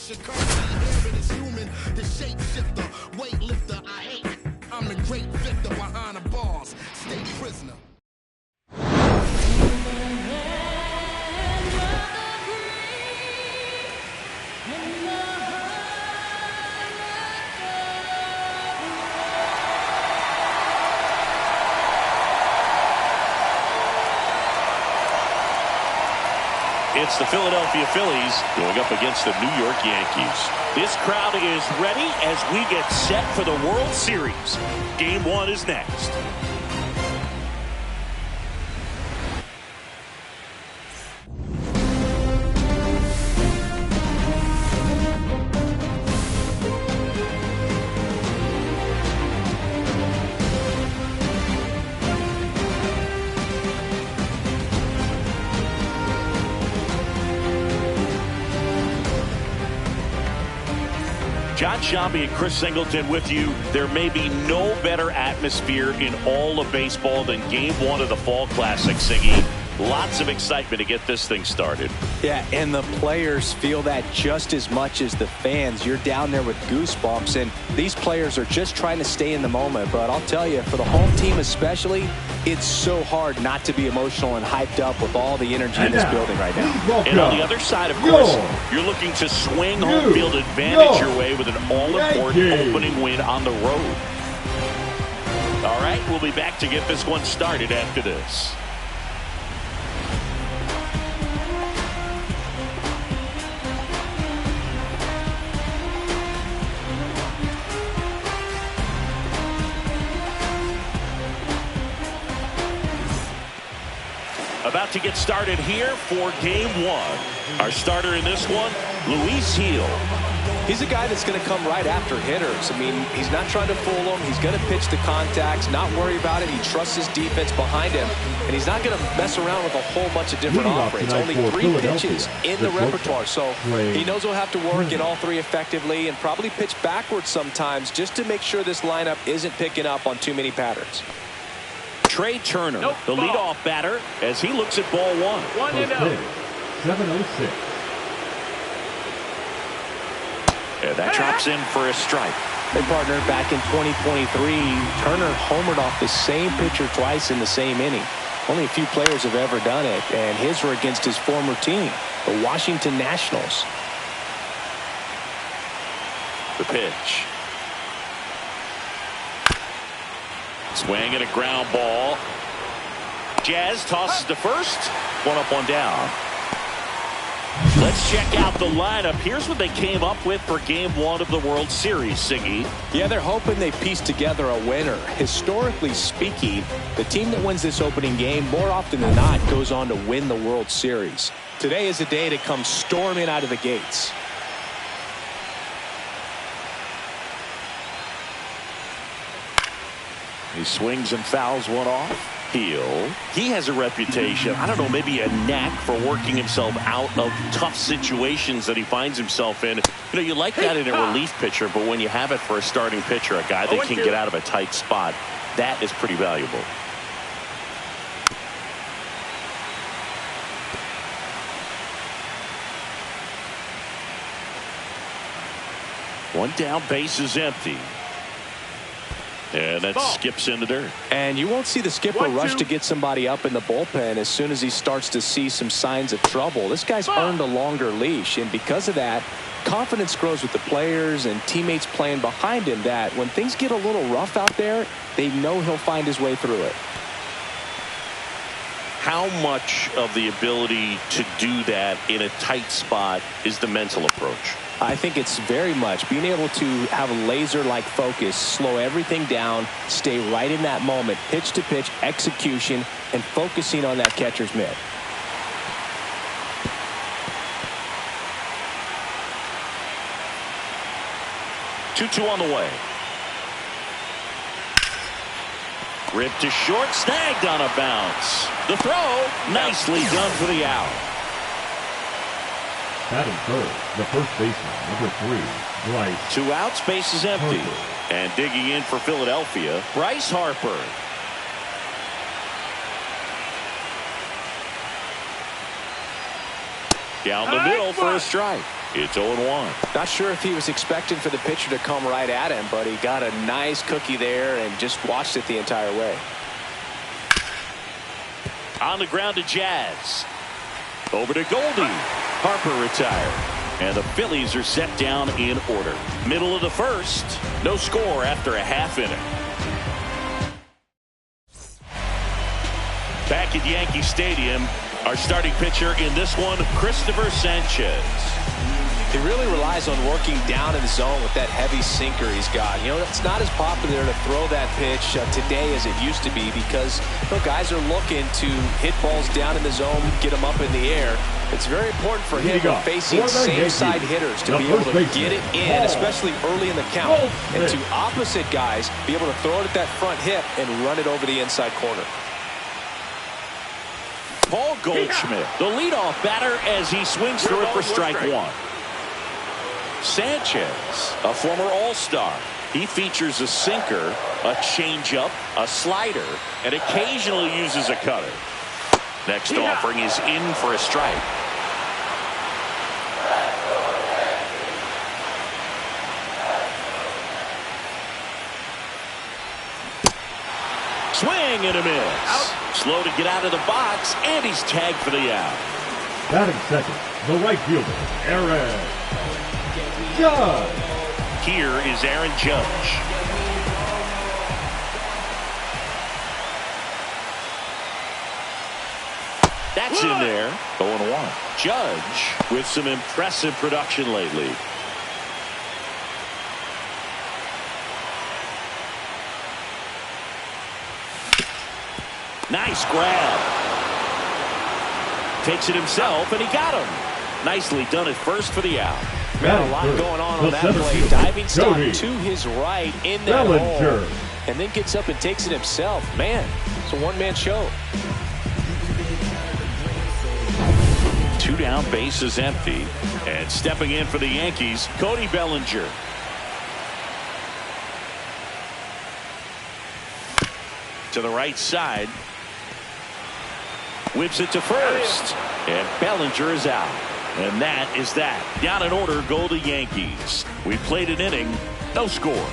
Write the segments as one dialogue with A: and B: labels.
A: should come to hear it is human. The shapeshifter, weightlifter, I hate it. I'm the great victor behind the bars. State prisoner.
B: It's the Philadelphia Phillies going up against the New York Yankees. This crowd is ready as we get set for the World Series. Game 1 is next. John Shambi and Chris Singleton with you. There may be no better atmosphere in all of baseball than Game 1 of the Fall Classic, Siggy. Lots of excitement to get this thing started.
C: Yeah, and the players feel that just as much as the fans. You're down there with goosebumps, and these players are just trying to stay in the moment. But I'll tell you, for the home team especially, it's so hard not to be emotional and hyped up with all the energy in this building right now.
B: And on the other side, of course, you're looking to swing home field advantage your way with an all-important opening win on the road. All right, we'll be back to get this one started after this. About to get started here for Game 1. Our starter in this one, Luis Gil.
C: He's a guy that's going to come right after hitters. I mean, he's not trying to fool them. He's going to pitch the contacts, not worry about it. He trusts his defense behind him, and he's not going to mess around with a whole bunch of different operates. Only 3 pitches in the repertoire, so he knows he'll have to work in all 3 effectively and probably pitch backwards sometimes just to make sure this lineup isn't picking up on too many patterns.
B: Trey Turner, the leadoff batter, as he looks at ball 1.
D: 1-0. 706.
B: And that drops in for a strike.
C: Hey, partner, back in 2023, Turner homered off the same pitcher twice in the same inning. Only a few players have ever done it, and his were against his former team, the Washington Nationals.
B: The pitch. Swing and a ground ball. Jazz tosses to first. 1 up, 1 down. Let's check out the lineup. Here's what they came up with for Game 1 of the World Series, Siggy.
C: Yeah, they're hoping they piece together a winner. Historically speaking, the team that wins this opening game more often than not goes on to win the World Series. Today is a day to come storming out of the gates.
B: He swings and fouls one off. Gil. He has a reputation, I don't know, maybe a knack for working himself out of tough situations that he finds himself in. You know, you like that in a relief pitcher, but when you have it for a starting pitcher, a guy that can get out of a tight spot, that is pretty valuable. One down, base is empty. And that skips in the dirt.
C: And you won't see the skipper rush to get somebody up in the bullpen as soon as he starts to see some signs of trouble. This guy's earned a longer leash, and because of that, confidence grows with the players and teammates playing behind him that when things get a little rough out there, they know he'll find his way through it.
B: How much of the ability to do that in a tight spot is the mental approach?
C: I think it's very much being able to have a laser-like focus, slow everything down, stay right in that moment, pitch to pitch, execution, and focusing on that catcher's mitt.
B: Two on the way. Ripped to short, snagged on a bounce. The throw, nicely done for the out.
D: Batting first, the first baseman, number 3, Bryce.
B: 2 outs, base is empty.
D: Harper.
B: And digging in for Philadelphia, Bryce Harper. Down the middle for a strike. It's 0-1.
C: Not sure if he was expecting for the pitcher to come right at him, but he got a nice cookie there and just watched it the entire way.
B: On the ground to Jazz. Over to Goldie. Harper retired. And the Phillies are set down in order. Middle of the first. No score after a half inning. Back at Yankee Stadium, our starting pitcher in this one, Christopher Sanchez.
C: He really relies on working down in the zone with that heavy sinker he's got. You know, it's not as popular to throw that pitch today as it used to be because guys are looking to hit balls down in the zone, get them up in the air. It's very important for him when facing same-side hitters to be able to get it in, especially early in the count, and to opposite guys be able to throw it at that front hip and run it over the inside corner.
B: Paul Goldschmidt, the leadoff batter, as he swings through it for strike one. Sanchez, a former All-Star. He features a sinker, a changeup, a slider, and occasionally uses a cutter. Next offering is in for a strike. Swing and a miss. Slow to get out of the box, and he's tagged for the out.
D: Batting second, the right fielder, Aaron Judge.
B: Here is Aaron Judge. That's in there. 0-1. Judge with some impressive production lately. Nice grab. Takes it himself, and he got him. Nicely done at first for the out.
C: Man, a lot going on that play. Diving stop to his right in that hole, and then gets up and takes it himself. Man, it's a one-man show.
B: 2 down, bases empty, and stepping in for the Yankees, Cody Bellinger. To the right side. Whips it to first, and Bellinger is out. And that is that. Down in order go the Yankees. We played an inning, no score.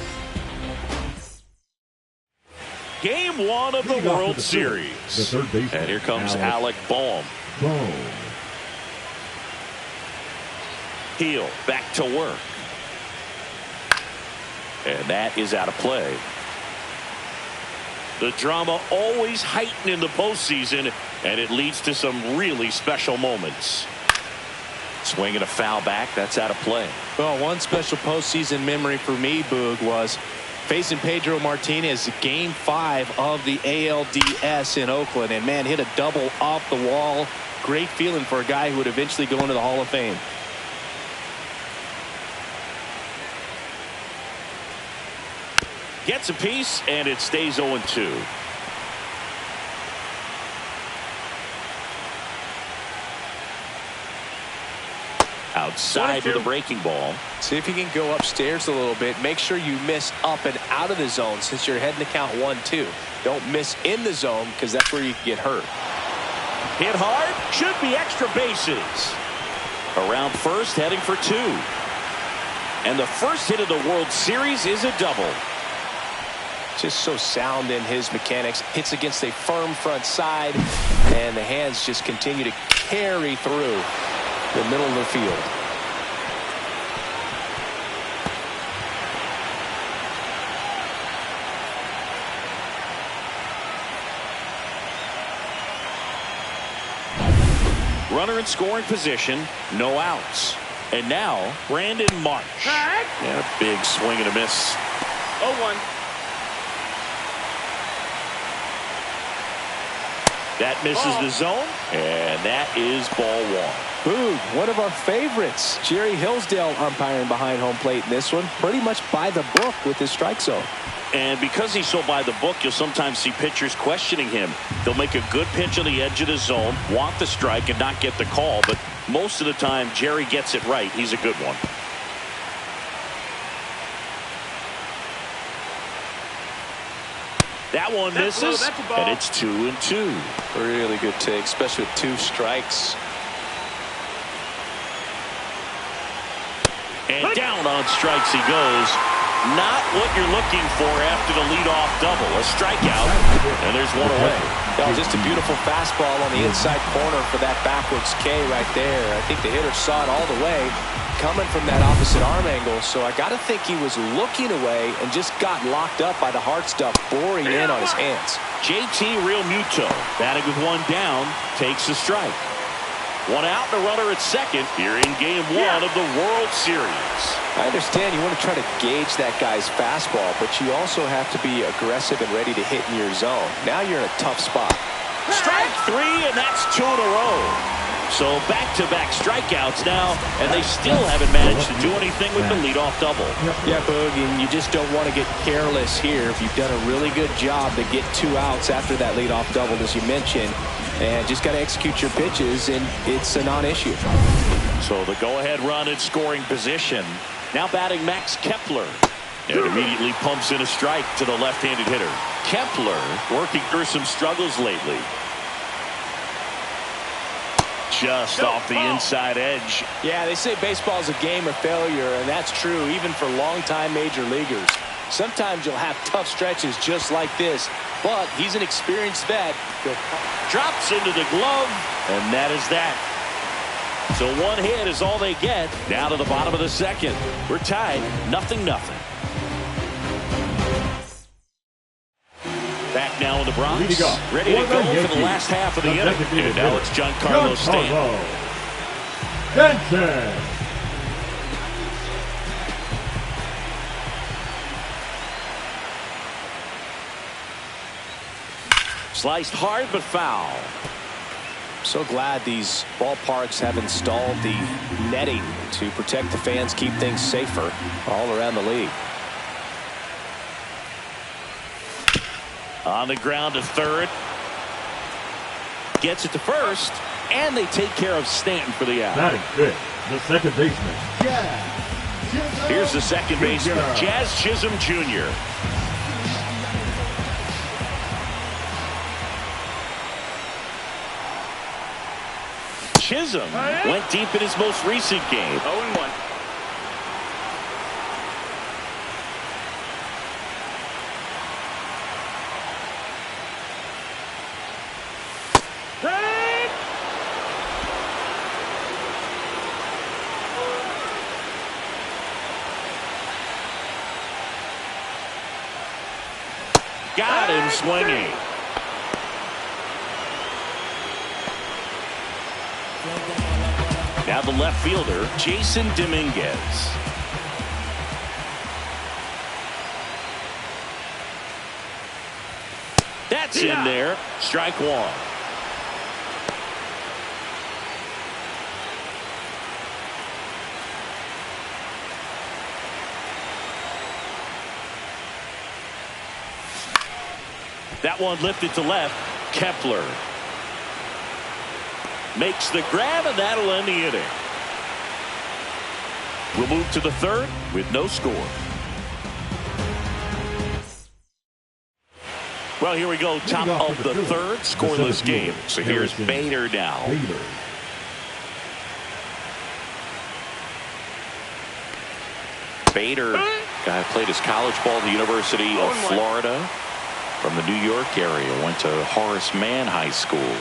B: Game 1 of the World Series. And here comes Alec Bohm. Heel back to work. And that is out of play. The drama always heightened in the postseason, and it leads to some really special moments. Swinging a foul back, that's out of play.
C: Well, one special postseason memory for me, Boog, was facing Pedro Martinez Game 5 of the ALDS in Oakland, and man, hit a double off the wall. Great feeling for a guy who would eventually go into the Hall of Fame.
B: Gets a piece, and it stays 0-2. Outside with a breaking ball.
C: See if you can go upstairs a little bit. Make sure you miss up and out of the zone since you're heading to count 1-2. Don't miss in the zone because that's where you can get hurt.
B: Hit hard. Should be extra bases. Around first, heading for 2. And the first hit of the World Series is a double.
C: Just so sound in his mechanics. Hits against a firm front side, and the hands just continue to carry through the middle of the field.
B: Runner in scoring position, no outs. And now, Brandon Marsh. And a big swing and a miss.
E: 0-1.
B: That misses the zone, and that is ball 1.
C: Boog, one of our favorites. Jerry Hillsdale umpiring behind home plate in this one. Pretty much by the book with his strike zone.
B: And because he's so by the book, you'll sometimes see pitchers questioning him. They'll make a good pitch on the edge of the zone, want the strike, and not get the call. But most of the time, Jerry gets it right. He's a good one. That one misses, and it's 2-2.
C: Really good take, especially with 2 strikes.
B: And down on strikes he goes. Not what you're looking for after the leadoff double. A strikeout, and there's one away.
C: Oh, just a beautiful fastball on the inside corner for that backwards K right there. I think the hitter saw it all the way coming from that opposite arm angle. So I got to think he was looking away and just got locked up by the hard stuff boring in on his hands.
B: JT Realmuto batting with one down takes a strike. One out and a runner at second here in game one of the World Series.
C: I understand you want to try to gauge that guy's fastball, but you also have to be aggressive and ready to hit in your zone. Now you're in a tough spot.
B: Strike three, and that's 2 in a row. So back-to-back strikeouts now, and they still haven't managed to do anything with the leadoff double.
C: Yeah, Boog, and you just don't want to get careless here. If you've done a really good job to get 2 outs after that leadoff double, as you mentioned, and just got to execute your pitches, and it's a non-issue.
B: So the go-ahead run in scoring position. Now batting Max Kepler. And immediately pumps in a strike to the left-handed hitter. Kepler working through some struggles lately. Just off the inside edge.
C: Yeah, they say baseball is a game of failure, and that's true even for longtime major leaguers. Sometimes you'll have tough stretches just like this, but he's an experienced vet.
B: Drops into the glove, and that is that. So one hit is all they get. Now to the bottom of the second. We're tied 0-0. Back now in the Bronx. Ready to go for the last half of the inning. And now it's Giancarlo Stanton. Sliced hard but foul.
C: So glad these ballparks have installed the netting to protect the fans, keep things safer all around the league.
B: On the ground to third. Gets it to first. And they take care of Stanton for the out.
D: Batting fifth, the second baseman.
B: Here's the second baseman, Jazz Chisholm Jr. Chisholm went deep in his most recent game.
C: 0-1.
B: Got him swinging. Now the left fielder, Jason Dominguez. That's in there. Strike one. That one lifted to left. Kepler makes the grab, and that'll end the inning. We'll move to the third with no score. Well, here we go. Top of the third, scoreless game. So here's Bader now. Bader, guy played his college ball at the University of Florida. From the New York area, went to Horace Mann High School.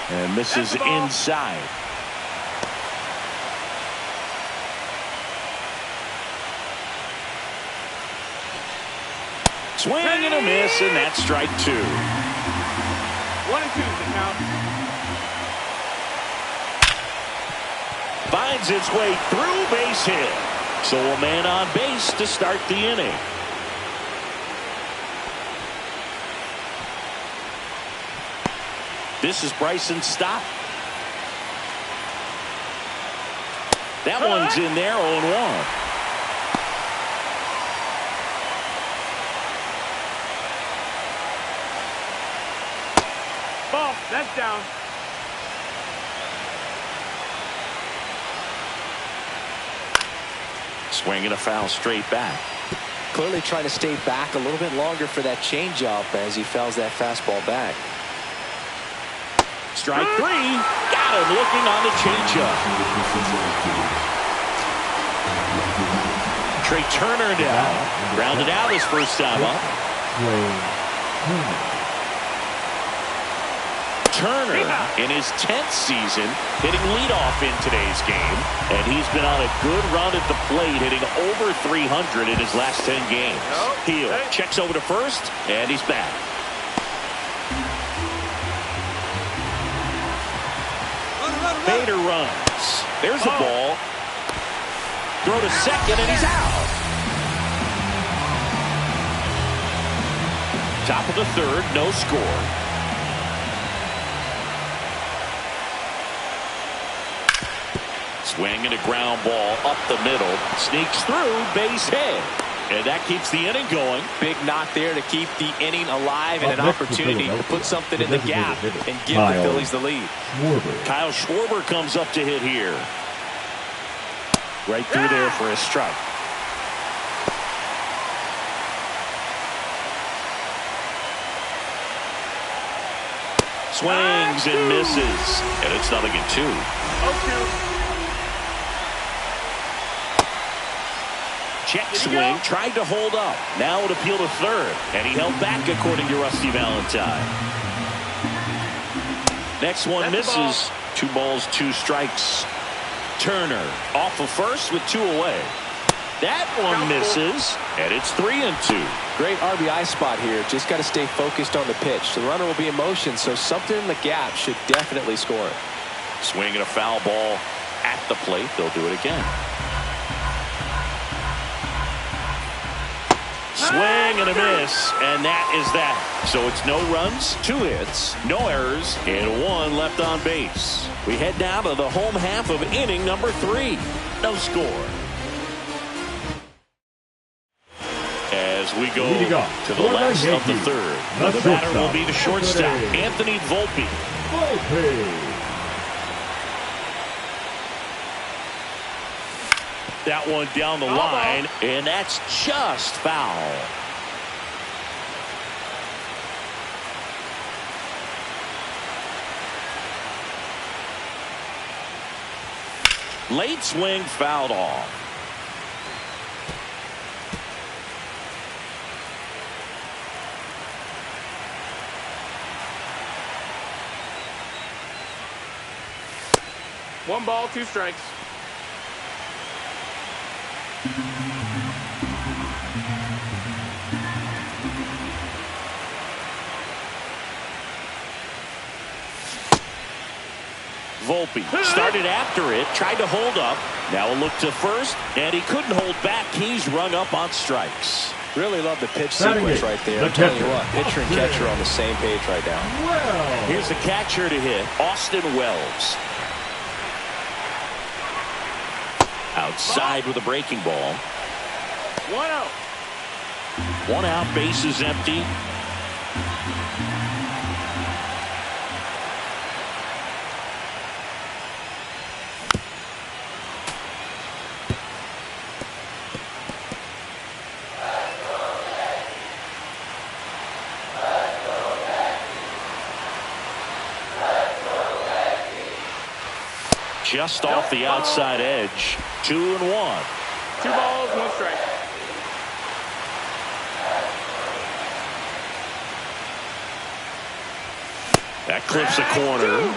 B: And this is inside. Swing and a miss, and that's strike two.
E: 1-2 the count.
B: Finds its way through, base hit. So a man on base to start the inning. This is Bryson's stop. That one's in there, 0-1.
E: Ball, that's down.
B: Swing and a foul straight back.
C: Clearly trying to stay back a little bit longer for that changeup as he fouls that fastball back.
B: Strike three. Got him looking on the changeup. Trey Turner down. Grounded out his first time up. Turner in his 10th season hitting leadoff in today's game, and he's been on a good run at the plate, hitting over 300 in his last 10 games. Heel checks over to first, and he's back. Bader runs. There's a ball. Throw to second, and he's out. Top of the third, no score. Swing and a ground ball up the middle. Sneaks through, base hit. And that keeps the inning going.
C: Big knock there to keep the inning alive and an opportunity to put something in the gap and give the Phillies the lead.
B: Kyle Schwarber comes up to hit here. Right through there for a strike. Swings and misses. And it's 0-2. Check swing, tried to hold up. Now it appeal to third, and he held back according to Rusty Valentine. Next one misses. 2 balls, 2 strikes. Turner off of first with 2 away. That one misses, and it's 3-2.
C: Great RBI spot here. Just got to stay focused on the pitch. The runner will be in motion, so something in the gap should definitely score it.
B: Swing and a foul ball at the plate. They'll do it again. Swing and a miss, and that is that. So it's no runs, 2 hits, no errors, and 1 left on base. We head down to the home half of inning number 3. No score. As we go to the last of the third, the batter will be the shortstop, Anthony Volpe. That one down the line, and that's just foul. Late swing fouled off.
E: One ball, 2 strikes.
B: Volpe started after it, tried to hold up. Now a look to first, and he couldn't hold back. He's rung up on strikes.
C: Really love the pitch sequence right there. I'm telling you what, pitcher and catcher on the same page right now.
B: Here's the catcher to hit, Austin Wells. Outside with a breaking ball.
E: 1 out.
B: 1 out, base is empty. Just off the outside edge. 2-1.
E: 2 balls, 1 strike.
B: That clips a corner.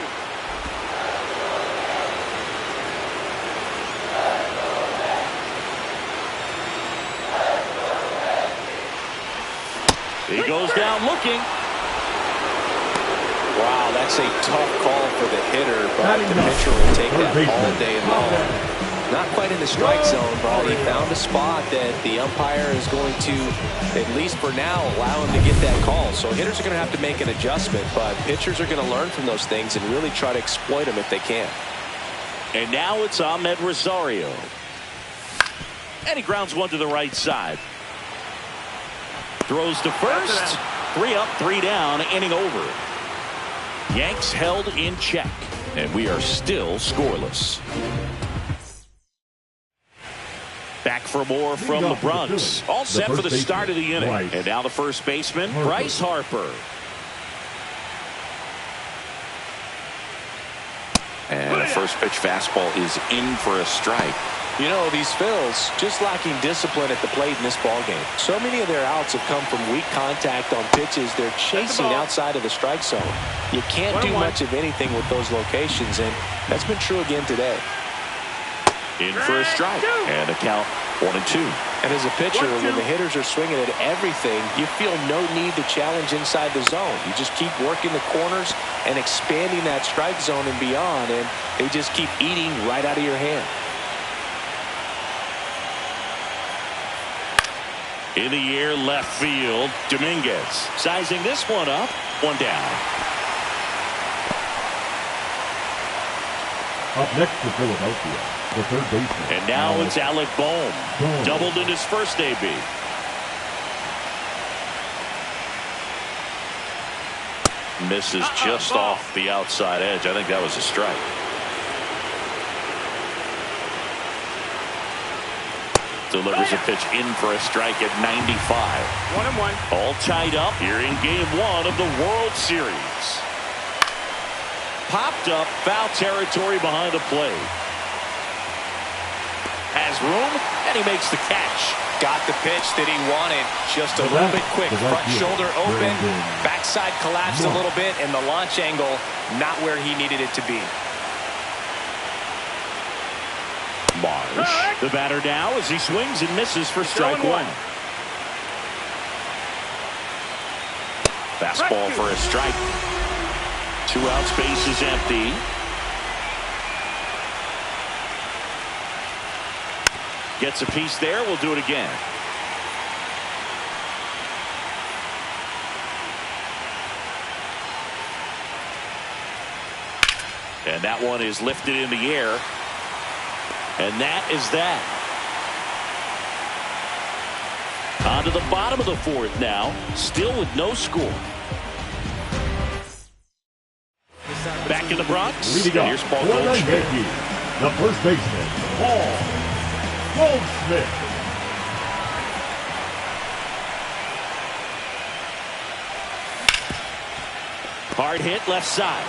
B: He goes down looking.
C: Wow, that's a tough call for the hitter, but the pitcher will take that all day long. Not quite in the strike zone, but he found a spot that the umpire is going to, at least for now, allow him to get that call. So hitters are going to have to make an adjustment, but pitchers are going to learn from those things and really try to exploit them if they can.
B: And now it's Ahmed Rosario. And he grounds one to the right side. Throws to first. 3 up, 3 down, inning over. Yanks held in check, and we are still scoreless. Back for more from the Bronx. All set for the start of the inning. And now the first baseman, Bryce Harper. And a first pitch fastball is in for a strike.
C: You know, these Phils just lacking discipline at the plate in this ballgame. So many of their outs have come from weak contact on pitches they're chasing outside of the strike zone. You can't do much of anything with those locations, and that's been true again today.
B: In for a strike, and a count 1-2.
C: And as a pitcher, when the hitters are swinging at everything, you feel no need to challenge inside the zone. You just keep working the corners and expanding that strike zone and beyond, and they just keep eating right out of your hand.
B: In the air, left field, Dominguez sizing this one up, 1 down.
D: Up next to Philadelphia, the third baseman.
B: And now it's Alec Bohm. Doubled in his first AB. Misses just off the outside edge. I think that was a strike. Delivers a pitch in for a strike at 95.
E: 1-1.
B: All tied up here in Game 1 of the World Series. Popped up, foul territory behind the plate. Has room, and he makes the catch.
C: Got the pitch that he wanted. Just a little bit quick. Front shoulder open. Backside collapsed a little bit, and the launch angle not where he needed it to be.
B: Marsh, the batter now as he swings and misses for strike 1. Fastball for a strike. 2 outs, base is empty. Gets a piece there. We'll do it again. And that one is lifted in the air. And that is that. On to the bottom of the 4th now. Still with no score. Back in the Bronx.
D: Leading
B: Here's
D: up,
B: Paul Goldschmidt.
D: the first baseman, Paul Goldschmidt.
B: Hard hit left side.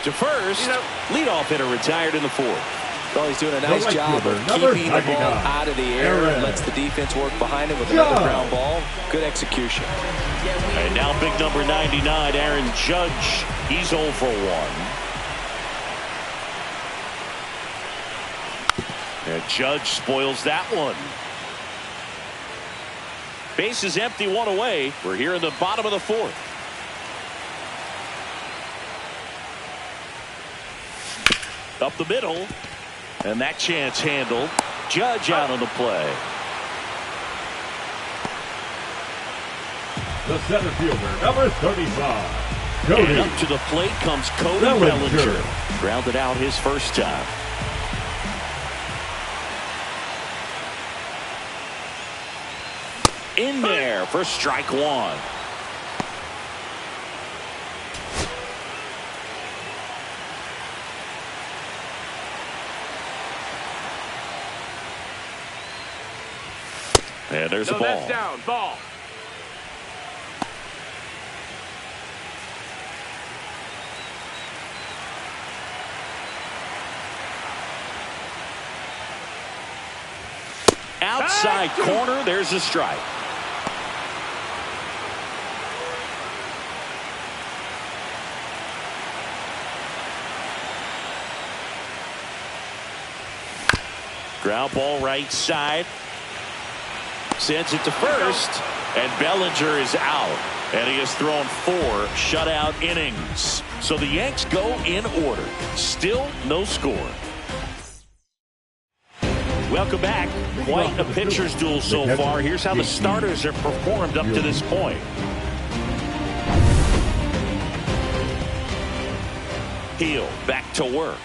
B: To first. Leadoff hitter retired in the 4th.
C: Well, he's doing a nice job of keeping the ball out of the air. Lets the defense work behind him with another ground ball. Good execution.
B: And now big number 99, Aaron Judge. He's 0 for 1. And Judge spoils that one. Base is empty, 1 away. We're here in the bottom of the 4th. Up the middle. And that chance handled. Judge out on the play.
D: The center fielder, number 35, Cody.
B: And up to the plate comes Cody Bellinger. Grounded out his first time. In there for strike 1. And there's a ball.
E: That's down. Ball.
B: Outside corner. There's a strike. Ground ball right side. Sends it to first, and Bellinger is out, and he has thrown 4 shutout innings. So the Yanks go in order. Still no score. Welcome back. Quite a pitcher's duel so far. Here's how the starters have performed up to this point. Heel back to work.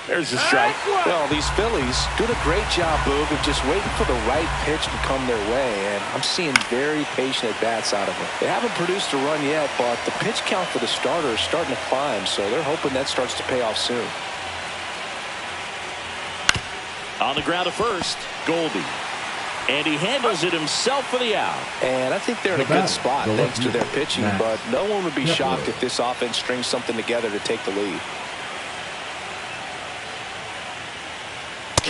B: There's a strike.
C: Well, these Phillies doing a great job, Boog, of just waiting for the right pitch to come their way, and I'm seeing very patient at-bats out of them. They haven't produced a run yet, but the pitch count for the starter is starting to climb, so they're hoping that starts to pay off soon.
B: On the ground to first, Goldie. And he handles it himself for the out.
C: And I think they're in a good spot thanks to their pitching, but no one would be shocked if this offense strings something together to take the lead.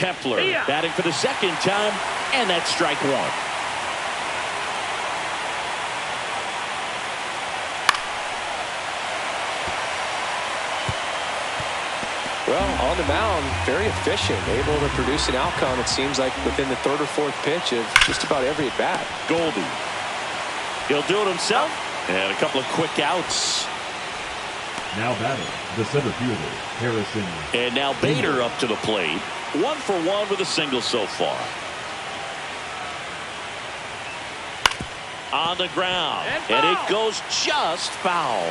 B: Kepler batting for the second time, and that's strike one.
C: Well, on the mound, very efficient, able to produce an outcome, it seems like, within the third or fourth pitch of just about every at-bat.
B: Goldie. He'll do it himself, and a couple of quick outs.
D: Now batting, the center fielder, Harrison.
B: And now Bader up to the plate. 1 for 1 with a single so far. On the ground, and it goes just foul.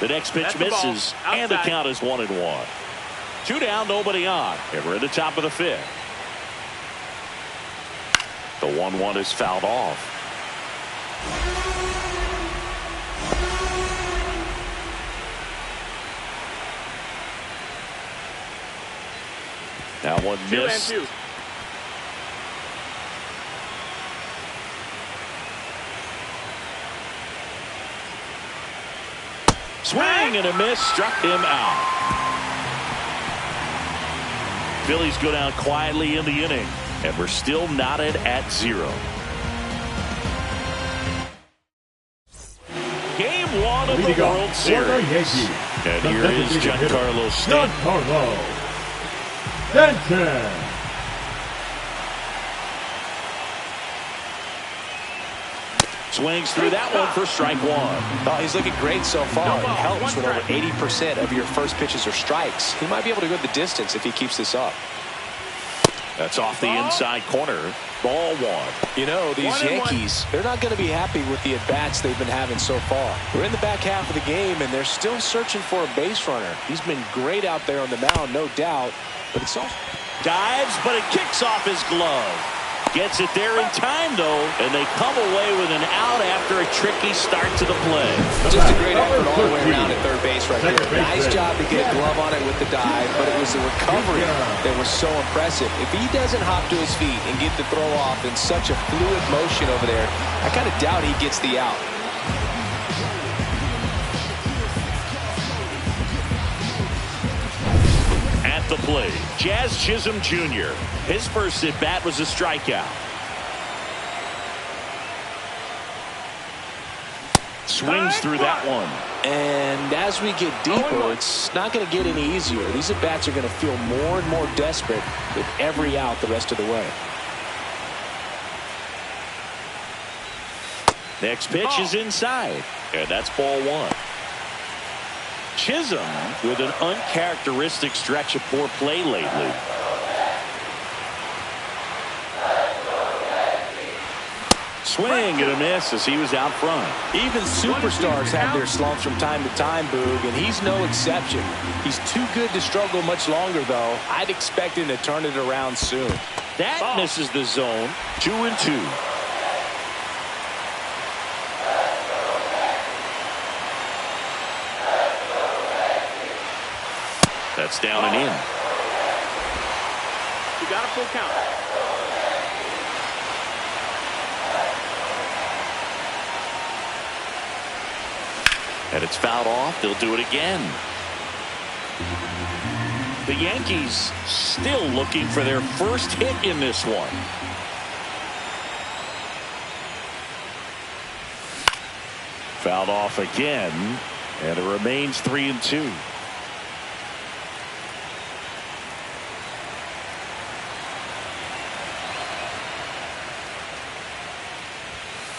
B: The next pitch misses, and the count is 1-1. 2 down, nobody on, and we're at the top of the 5th. The 1-1 is fouled off. That one missed.
E: 2-2.
B: Swing and a miss, struck him out. Phillies go down quietly in the inning, and we're still knotted at 0. Game 1 of the World Series. And here is Giancarlo
D: Stanton.
B: Swings through that one for strike 1.
C: Oh, he's looking great so far. It helps when over 80% of your first pitches are strikes. He might be able to go the distance if he keeps this up.
B: That's off the inside corner. Ball 1.
C: You know, these Yankees, they're not going to be happy with the at-bats they've been having so far. We're in the back half of the game, and they're still searching for a base runner. He's been great out there on the mound, no doubt. But it's all...
B: Dives, but it kicks off his glove. Gets it there in time, though, and they come away with an out after a tricky start to the play.
C: Just a great effort all the way around at third base right there. Nice job to get a glove on it with the dive, but it was the recovery that was so impressive. If he doesn't hop to his feet and get the throw off in such a fluid motion over there, I kind of doubt he gets the out.
B: At the plate, Jazz Chisholm Jr. His first at-bat was a strikeout. Swings through that one.
C: And as we get deeper, it's not going to get any easier. These at-bats are going to feel more and more desperate with every out the rest of the way.
B: Next pitch is inside, and that's ball 1. Chisholm with an uncharacteristic stretch of poor play lately. Swing and a miss as he was out front.
C: Even superstars have their slumps from time to time, Boog, and he's no exception. He's too good to struggle much longer, though. I'd expect him to turn it around soon.
B: That misses the zone. 2-2. That's down and in.
E: You got a full count.
B: And it's fouled off. They'll do it again. The Yankees still looking for their first hit in this one. Fouled off again, and it remains 3-2.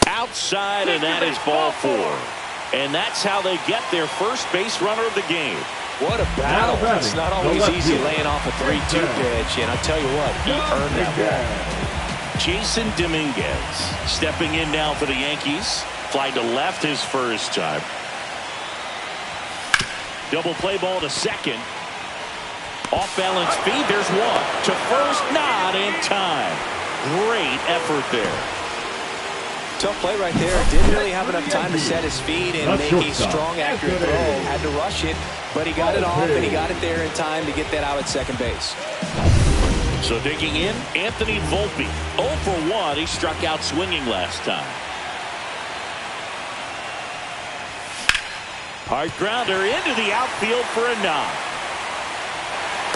B: Outside, and that is ball 4. And that's how they get their first base runner of the game.
C: What a battle. It's not always easy laying off a 3-2 pitch, and I'll tell you what, he earned that ball.
B: Jason Dominguez stepping in now for the Yankees. Fly to left his first time. Double play ball to second. Off balance feed. There's one. To first, not in time. Great effort there.
C: Tough play right there. Didn't really have enough time to set his feet and make a strong, accurate throw. Had to rush it, but he got it off, and he got it there in time to get that out at second base.
B: So digging in, Anthony Volpe. 0 for 1. He struck out swinging last time. Hard grounder into the outfield for a knock.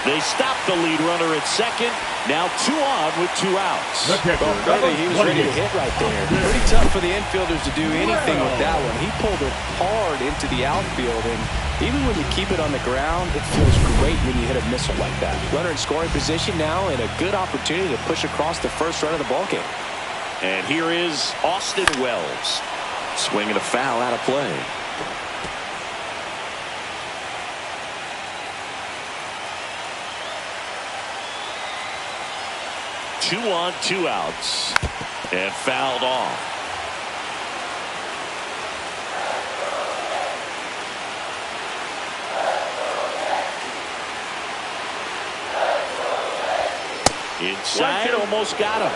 B: They stop the lead runner at second. Now 2 on with 2 outs.
C: Clearly he was ready to hit right there. Pretty tough for the infielders to do anything with that one. He pulled it hard into the outfield, and even when you keep it on the ground, it feels great when you hit a missile like that. Runner in scoring position now, and a good opportunity to push across the first run of the ballgame.
B: And here is Austin Wells. Swinging a foul out of play. Two on, 2 outs, and fouled off. Inside, almost got him.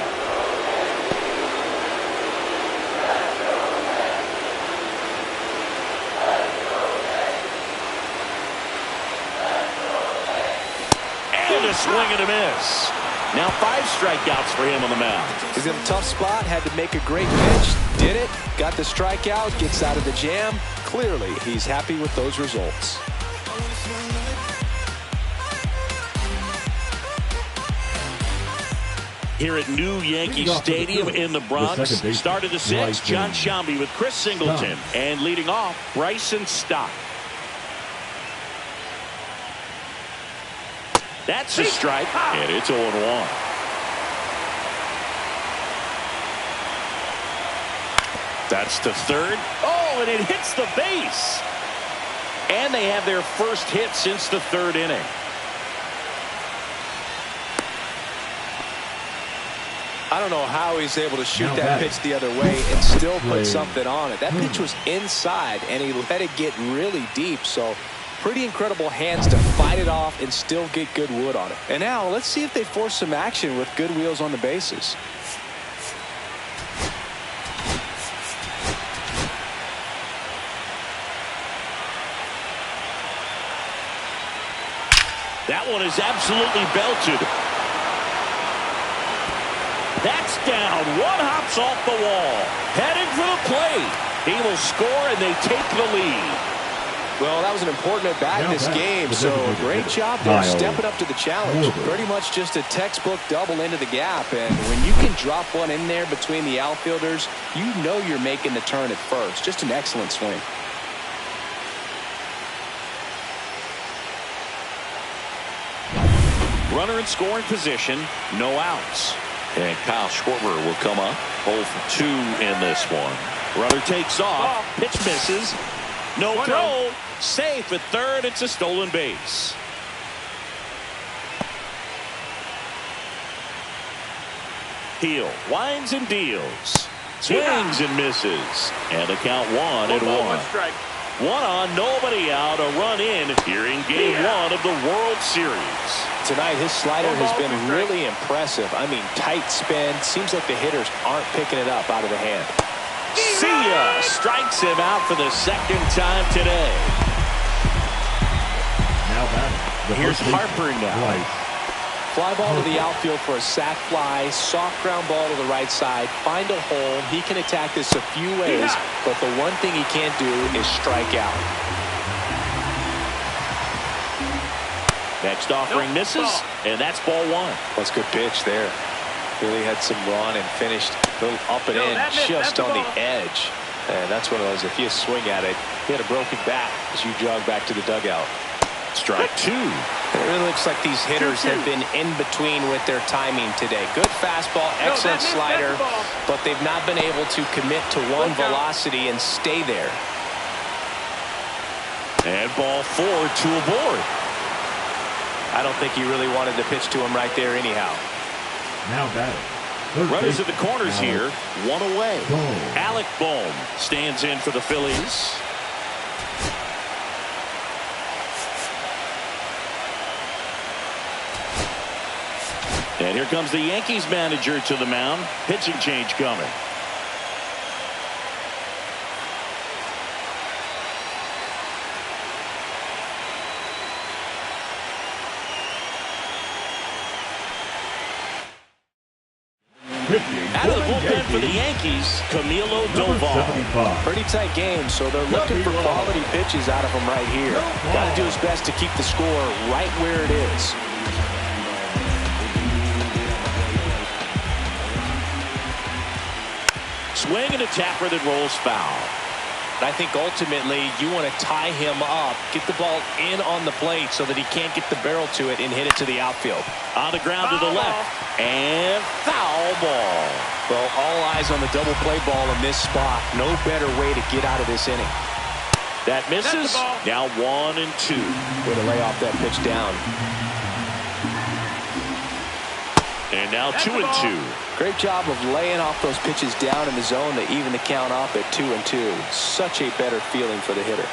B: And a swing and a miss. Now 5 strikeouts for him on the mound.
C: He's in a tough spot, had to make a great pitch, did it, got the strikeout, gets out of the jam. Clearly, he's happy with those results.
B: Here at New Yankee Stadium in the Bronx, started the 6th, John Shambi with Chris Singleton, and leading off, Bryson Stott. That's a strike, and it's 0-1. That's the 3rd. Oh, and it hits the base. And they have their first hit since the 3rd inning.
C: I don't know how he's able to shoot that pitch the other way and still put something on it. That pitch was inside, and he let it get really deep, so pretty incredible hands to fight it off and still get good wood on it. And now let's see if they force some action with good wheels on the bases.
B: That one is absolutely belted. That's down. 1 hops off the wall. Heading for the plate. He will score, and they take the lead.
C: Well, that was an important at-bat in this game, so great job there stepping up to the challenge. Pretty much just a textbook double into the gap, and when you can drop one in there between the outfielders, you know you're making the turn at first. Just an excellent swing.
B: Runner in scoring position, no outs. And Kyle Schwarber will come up, 0 for 2 in this one. Runner takes off, pitch misses, no throw, safe at 3rd. It's a stolen base. Heel winds and deals, swings and misses, and the count 1-1. 1 on, nobody out, a run in here in Game 1 of the World Series.
C: Tonight, his slider has been really impressive. I mean, tight spin. Seems like the hitters aren't picking it up out of the hand.
B: See ya! Strikes him out for the 2nd time today.
D: Now batting.
B: Here's Harper now.
C: Fly ball to the outfield for a sac fly. Soft ground ball to the right side. Find a hole. He can attack this a few ways, but the one thing he can't do is strike out.
B: Next offering misses, and that's ball 1.
C: That's a good pitch there. Really had some run and finished a little up and in just on the edge. And that's one of those, if you swing at it, you had a broken bat as you jog back to the dugout.
B: Strike 2.
C: It really looks like these hitters have been in between with their timing today. Good fastball, excellent slider, but they've not been able to commit to one velocity and stay there.
B: And ball 4, 2 aboard.
C: I don't think he really wanted to pitch to him right there anyhow.
D: Now batting.
B: Runners at the corners here, 1 away. Alec Bohm stands in for the Phillies. And here comes the Yankees manager to the mound. Pitching change coming. Out of the bullpen for the Yankees, Camilo Doval.
C: Pretty tight game, so they're looking for quality pitches out of him right here. Got to do his best to keep the score right where it is.
B: Swing and a tapper that rolls foul.
C: I think ultimately you want to tie him up, get the ball in on the plate so that he can't get the barrel to it and hit it to the outfield.
B: On the ground to the left. And foul ball.
C: Well, all eyes on the double play ball in this spot. No better way to get out of this inning.
B: That misses. Now 1 and 2.
C: Way to lay off that pitch down.
B: And now 2 and 2.
C: Great job of laying off those pitches down in the zone to even the count off at 2 and 2. Such a better feeling for the hitter.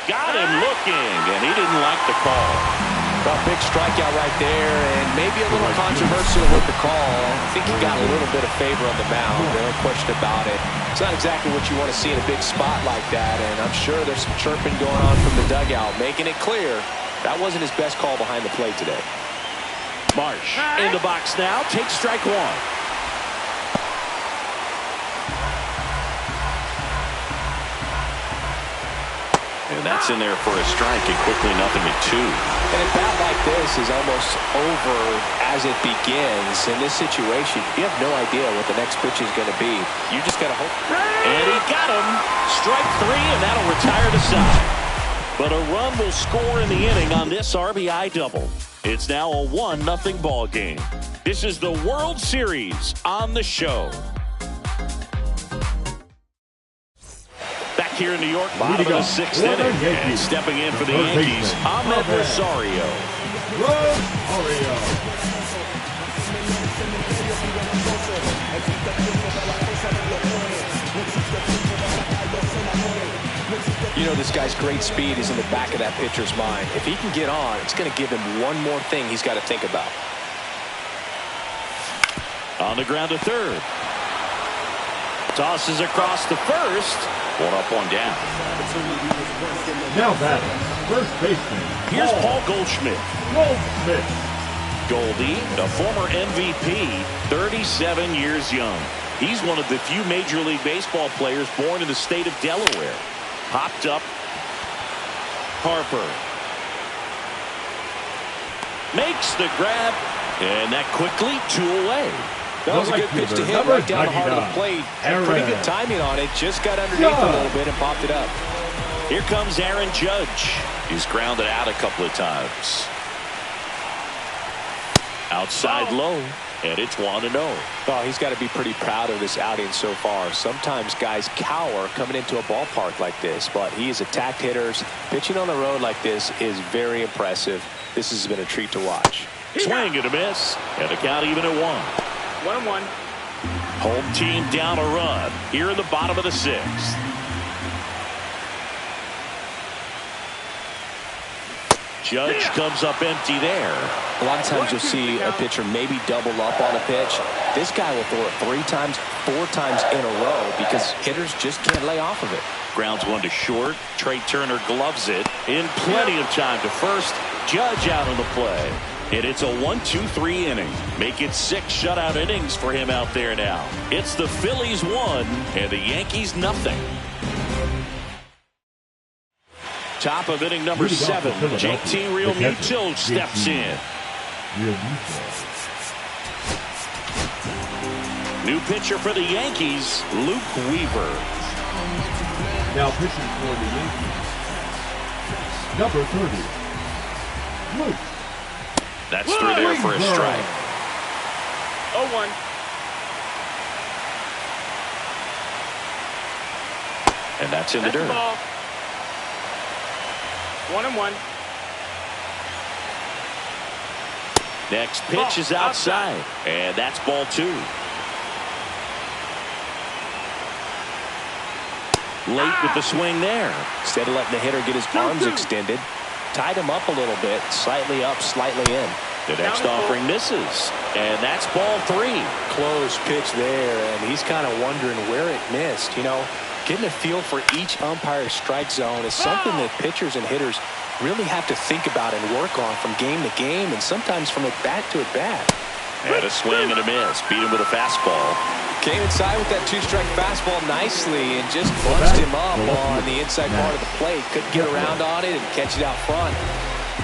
B: Got him looking, and he didn't like the call.
C: A big strikeout right there, and maybe a little controversial with the call. I think he got a little bit of favor on the mound. No question about it. It's not exactly what you want to see in a big spot like that, and I'm sure there's some chirping going on from the dugout, making it clear that wasn't his best call behind the plate today.
B: Marsh in the box now. Takes strike 1. And that's in there for a strike, and quickly 0-2.
C: And a bat like this is almost over as it begins. In this situation, you have no idea what the next pitch is going to be. You just got to hope.
B: And he got him. Strike 3, and that'll retire the side. But a run will score in the inning on this RBI double. It's now a 1-0 ball game. This is the World Series on the show. Back here in New York, bottom of the 6th inning. And stepping in for the Yankees, Ahmed Rosario.
C: You know, this guy's great speed is in the back of that pitcher's mind. If he can get on, it's going to give him one more thing he's got to think about.
B: On the ground to third. Tosses across to first. 1 up, 1 down.
D: Now batting, first baseman.
B: Here's Paul Goldschmidt. Goldie, the former MVP, 37 years young. He's one of the few Major League Baseball players born in the state of Delaware. Popped up. Harper makes the grab, and that quickly 2 away.
C: That was a good pitch to hit right down the heart of the plate. Pretty good timing on it. Just got underneath a little bit and popped it up.
B: Here comes Aaron Judge. He's grounded out a couple of times. Outside low. And it's 1-0.
C: Oh, he's got to be pretty proud of this outing so far. Sometimes guys cower coming into a ballpark like this, but he has attacked hitters. Pitching on the road like this is very impressive. This has been a treat to watch.
B: Swing and a miss, and the count even at 1.
E: 1-1.
B: Home team down a run here in the bottom of the 6th. Judge comes up empty there.
C: A lot of times you'll see a pitcher maybe double up on a pitch. This guy will throw it 3 times, 4 times in a row because hitters just can't lay off of it.
B: Grounds 1 to short. Trey Turner gloves it in plenty of time to first. Judge out on the play. And it's a 1-2-3 inning. Make it 6 shutout innings for him out there now. It's the Phillies 1 and the Yankees 0. Top of inning number 7. JT Realmuto steps in. New pitcher for the Yankees, Luke Weaver.
D: Now pitching for the Yankees, number 30, Luke.
B: That's through there for a strike.
E: 0-1.
B: And that's in the dirt.
E: 1-1.
B: Next pitch is outside. And that's ball 2. Late with the swing there.
C: Instead of letting the hitter get his arms extended, tied him up a little bit, slightly up, slightly in.
B: The next offering misses. And that's ball 3.
C: Close pitch there, and he's kind of wondering where it missed. You know, getting a feel for each umpire's strike zone is something that pitchers and hitters really have to think about and work on from game to game and sometimes from at bat to at bat.
B: And a swing and a miss. Beat him with a fastball.
C: Came inside with that two-strike fastball nicely and just bunched him up on the inside part of the plate. Couldn't get around on it and catch it out front.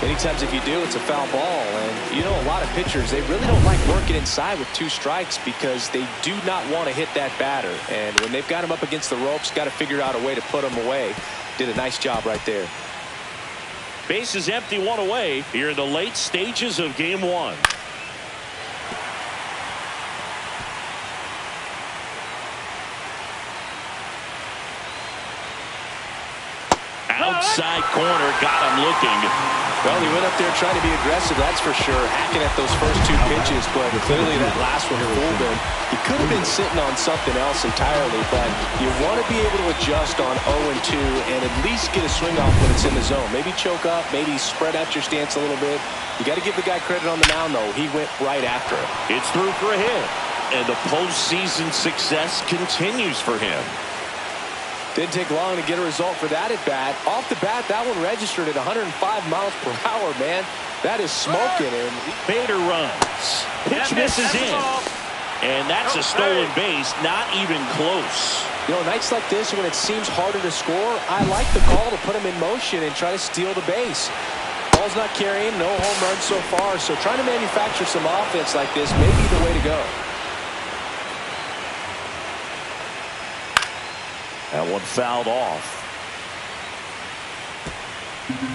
C: Many times if you do, it's a foul ball. And you know, a lot of pitchers, they really don't like working inside with 2 strikes because they do not want to hit that batter. And when they've got him up against the ropes, got to figure out a way to put him away. Did a nice job right there.
B: Base is empty, 1 away here in the late stages of game 1. Outside corner, got him looking.
C: Well, he went up there trying to be aggressive, that's for sure, hacking at those first 2 pitches, but clearly that last one fooled him. He could have been sitting on something else entirely, but you want to be able to adjust on 0-2 and at least get a swing off when it's in the zone. Maybe choke up, maybe spread out your stance a little bit. You got to give the guy credit on the mound, though. He went right after it.
B: It's through for a hit, and the postseason success continues for him.
C: Didn't take long to get a result for that at bat. Off the bat, that one registered at 105 miles per hour, man. That is smoking. And
B: Bader runs. Pitch misses in. And that's a stolen base, not even close.
C: You know, nights like this when it seems harder to score, I like the call to put him in motion and try to steal the base. Ball's not carrying, no home runs so far, so trying to manufacture some offense like this may be the way to go.
B: That one fouled off.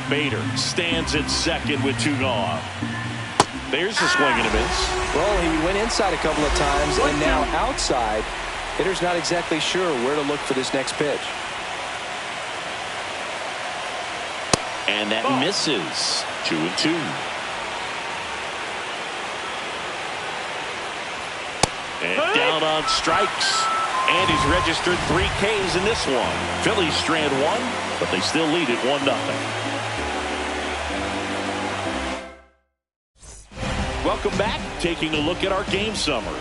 B: Bader stands at second with 2 gone. There's a swing and a miss.
C: Well, he went inside a couple of times and now outside. Hitter's not exactly sure where to look for this next pitch.
B: And that misses. 2-2. And down on strikes. And he's registered 3 Ks in this one. Phillies strand 1, but they still lead it 1-0. Welcome back. Taking a look at our game summary.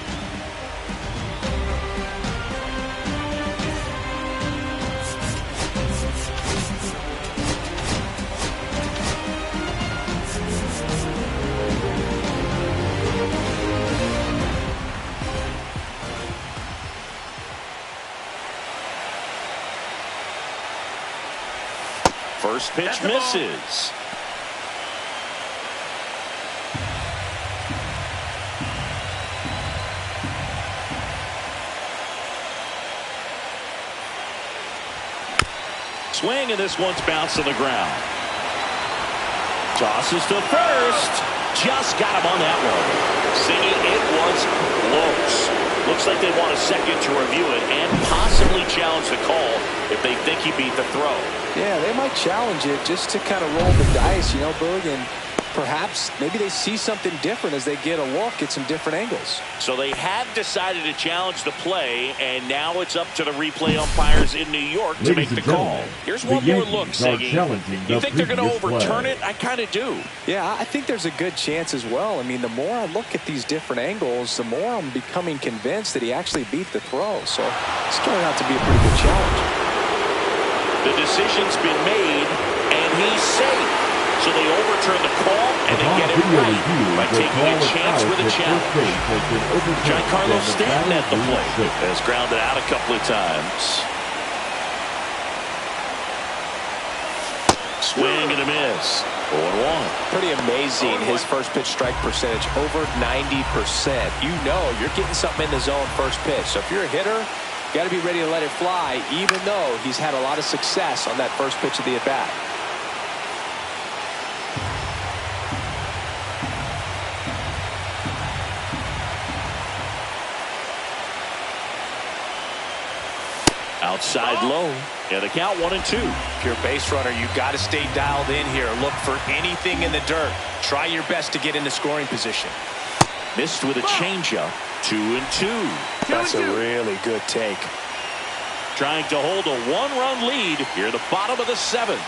B: First pitch misses. Swing, and this one's bounced to the ground. Tosses to first. Just got him on that one. Singing, it was close. Looks like they want a second to review it and possibly challenge the call if they think he beat the throw.
C: Yeah, they might challenge it just to kind of roll the dice, you know, Boog, and perhaps maybe they see something different as they get a look at some different angles.
B: So they have decided to challenge the play, and now it's up to the replay umpires in New York to make the call. Here's one more look, Siggy. You think they're going to overturn it? I kind of do.
C: Yeah, I think there's a good chance as well. I mean, the more I look at these different angles, the more I'm becoming convinced that he actually beat the throw. So it's turning out to be a pretty good challenge.
B: The decision's been made, and he's safe. So they overturn the call, and they get it right by taking a chance with a challenge. Giancarlo Stanton at the plate has grounded out a couple of times. Swing and a miss. 0-1.
C: Pretty amazing, his first pitch strike percentage, over 90%. You know you're getting something in the zone first pitch. So if you're a hitter, you got to be ready to let it fly, even though he's had a lot of success on that first pitch of the at-bat.
B: Outside low. Yeah, the count 1-2.
C: If you're a base runner, you got to stay dialed in here. Look for anything in the dirt. Try your best to get into scoring position.
B: Missed with a changeup. 2-2.
C: That's a really good take.
B: Trying to hold a 1-run lead here at the bottom of the 7th.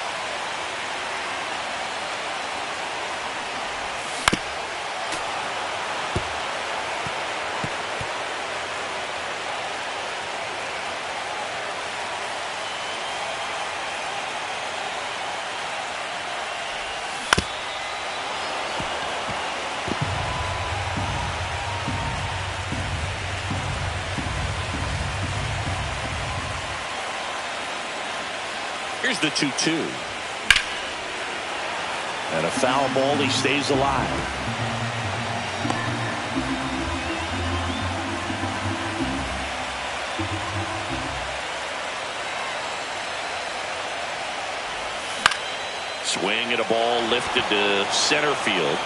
B: the 2-2. And a foul ball. He stays alive. Swing and a ball lifted to center field.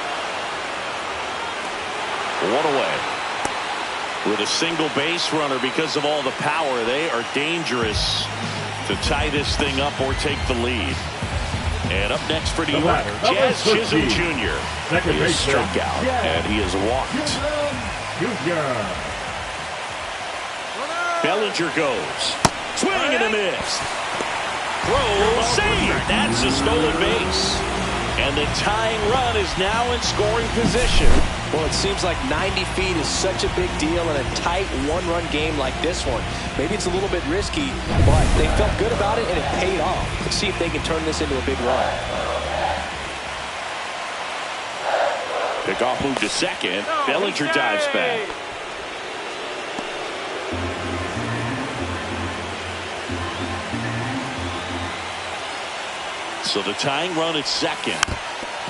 B: One away. With a single base runner, because of all the power, they are dangerous to tie this thing up or take the lead. And up next for New York, Jazz Chisholm Jr. He is struck out, and he is walked. Bellinger goes. Swing and a miss. Throw, save. That's a stolen base. And the tying run is now in scoring position.
C: Well, it seems like 90 feet is such a big deal in a tight one-run game like this one. Maybe it's a little bit risky, but they felt good about it, and it paid off. Let's see if they can turn this into a big run.
B: Pickoff move to second. Bellinger dives back. So the tying run at second.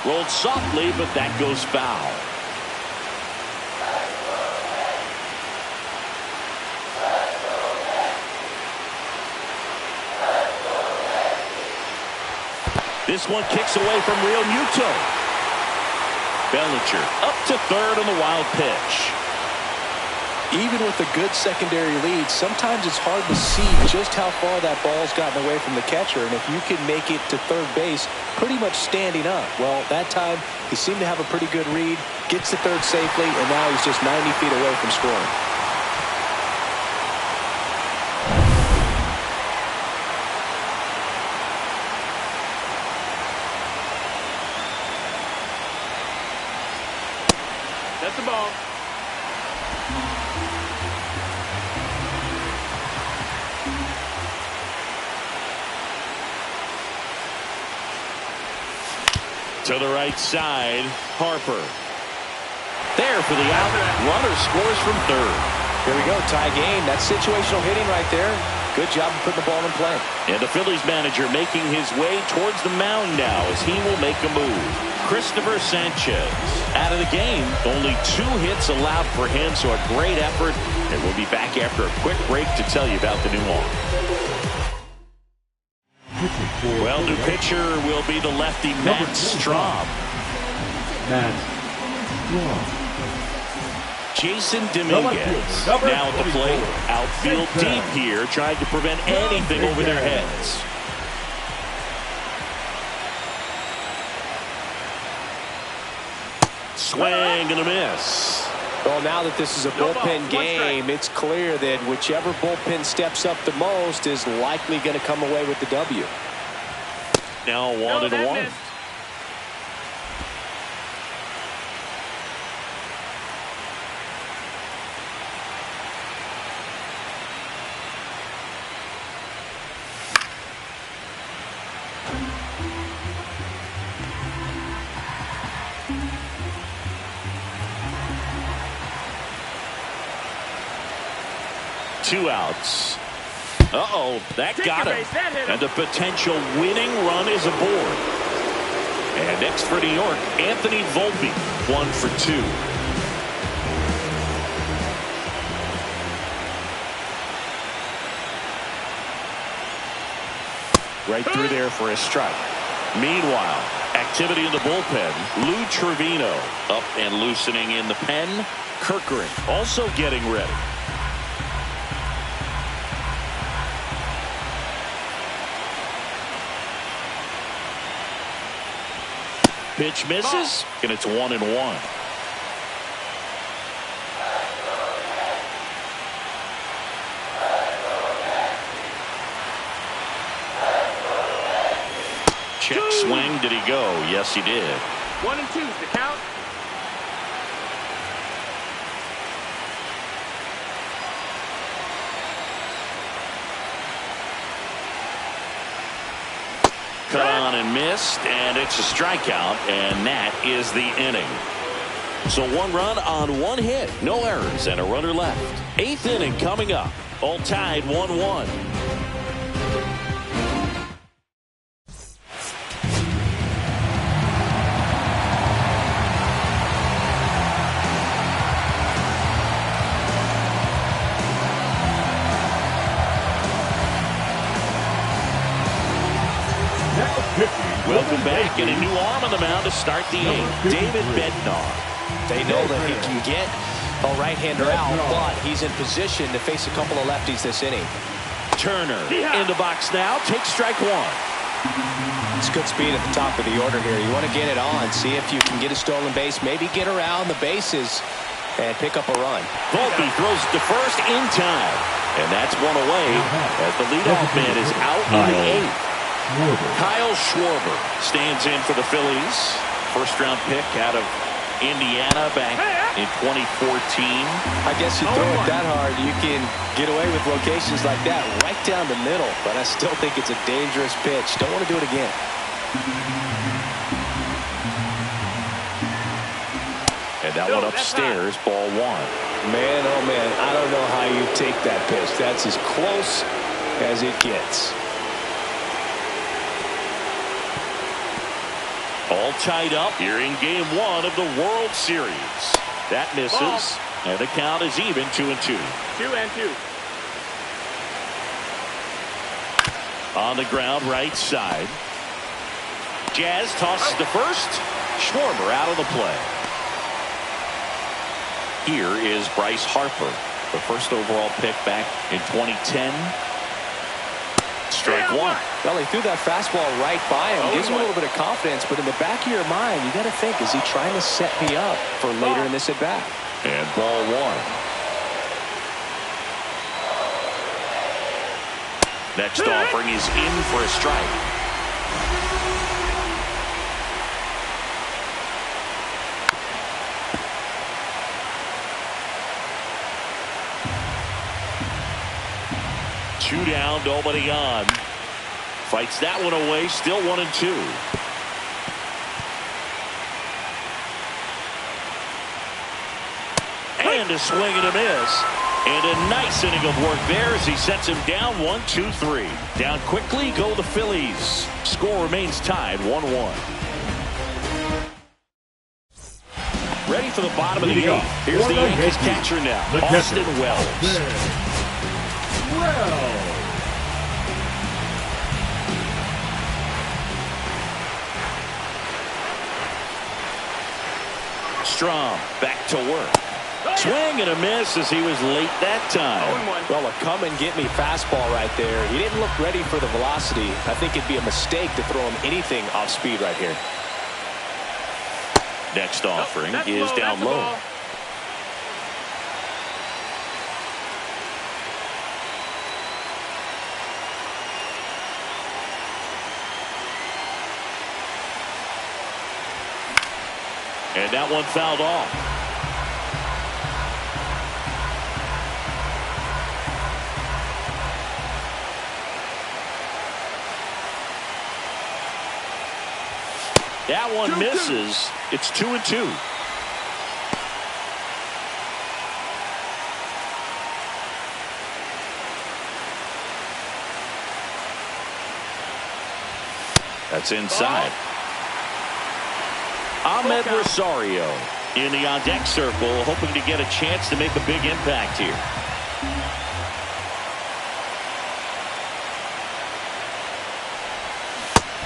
B: Rolled softly, but that goes foul. This one kicks away from Real Muto. Bellinger up to third on the wild pitch.
C: Even with a good secondary lead, sometimes it's hard to see just how far that ball's gotten away from the catcher. And if you can make it to third base pretty much standing up, well, that time he seemed to have a pretty good read, gets to third safely, and now he's just 90 feet away from scoring.
E: That's the ball.
B: To the right side, Harper. There for the out. Runner scores from third.
C: Here we go, tie game. That's situational hitting right there. Good job of putting the ball in play.
B: And the Phillies manager making his way towards the mound now as he will make a move. Christopher Sanchez out of the game. Only 2 hits allowed for him, so a great effort. And we'll be back after a quick break to tell you about the new arm. Well, new pitcher will be the lefty Matt Straub. Jason Dominguez now at the plate. Outfield deep here, trying to prevent anything over their heads. Swing and a miss.
C: Well, now that this is a bullpen game, it's clear that whichever bullpen steps up the most is likely going to come away with the W.
B: Now 1-1. Two outs. Uh-oh, that got him. And the potential winning run is aboard. And next for New York, Anthony Volpe, 1 for 2. Right through there for a strike. Meanwhile, activity in the bullpen. Lou Trevino up and loosening in the pen. Kirkering also getting ready. Pitch misses, and it's 1-1. Check swing. Did he go? Yes, he did.
E: 1-2 is the count.
B: Cut on and missed, and it's a strikeout, and that is the inning. So 1 run on 1 hit, no errors, and a runner left. 8th inning coming up, all tied 1-1. Welcome back, and a new arm on the mound to start the eighth. David Bednar.
C: They know that he can get a right-hander out, but he's in position to face a couple of lefties this inning.
B: Turner in the box now, takes strike one.
C: It's good speed at the top of the order here. You want to get it on, see if you can get a stolen base, maybe get around the bases and pick up a run.
B: Volpe throws it to first in time, and that's one away as the leadoff man is out in the eighth. Kyle Schwarber stands in for the Phillies. First-round pick out of Indiana back in 2014.
C: I guess you throw it that hard, you can get away with locations like that right down the middle, but I still think it's a dangerous pitch. Don't want to do it again.
B: And that one upstairs, ball one.
C: Man, oh man, I don't know how you take that pitch. That's as close as it gets.
B: All tied up here in game one of the World Series. That misses, and the count is even 2-2.
E: 2-2.
B: On the ground, right side. Jazz tosses to first. Schwarber out of the play. Here is Bryce Harper, the first overall pick back in 2010. Strike one.
C: Well, he threw that fastball right by him. Gives him a little bit of confidence, but in the back of your mind, you got to think, is he trying to set me up for later in this at-bat?
B: And ball one. Next offering is in for a strike. Two down, nobody on. Fights that one away, still 1-2. And a swing and a miss. And a nice inning of work there as he sets him down 1-2-3. Down quickly go the Phillies. Score remains tied 1-1. Ready for the bottom of the eighth. Here's the Yankees catcher now, Austin Wells. Strom back to work. Swing and a miss as he was late that time.
C: Well, a come and get me fastball right there. He didn't look ready for the velocity. I think it'd be a mistake to throw him anything off speed right here.
B: Next offering is down low. And that one fouled off. That one misses. It's 2-2. That's inside. Ahmed Rosario in the on-deck circle, hoping to get a chance to make a big impact here.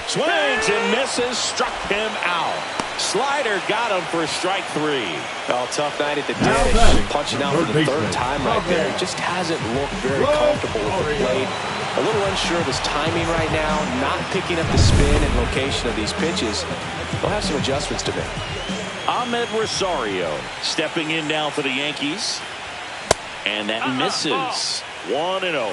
B: Swings and misses, struck him out. Slider got him for strike three.
C: Well, tough night at the dish. Punching out for the third time right there. He just hasn't looked very comfortable with the plate. A little unsure of his timing right now. Not picking up the spin and location of these pitches. They'll have some adjustments to make.
B: Ahmed Rosario stepping in now for the Yankees. And that misses. 1-0.